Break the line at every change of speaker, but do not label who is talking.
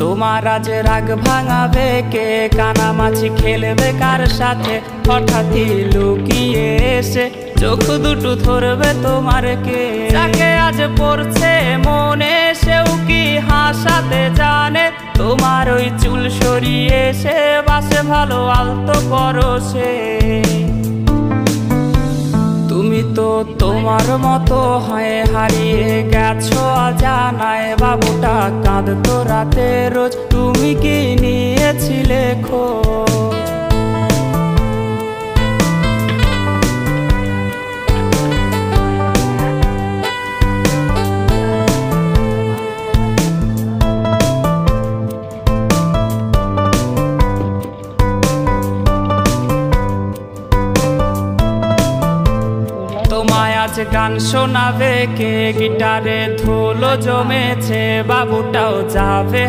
তোমার আজ রাগ ভাঙাবে কে, কানামাছি খেলবে কার সাথে, হঠাৎই লুকিয়ে এসে চোখ দুটো ধরবে তোমার কে। যাকে আজ পড়ছে মনে সেও কি হাসাতে জানে, তোমার ওই চুল সরিয়ে সে বাসে ভালো আলতো পরশে। তুমি তো তোমার মতো হয়ে হারিয়ে গেছো অজানায়, বাবুটা কাঁদতো রাতে রোজ, তুমি কি নিয়েছিলে খোঁজ? তোমায় আজ গান শোনাবে কে, গিটারে ধুলো জমেছে, বাবুটাও যাবে।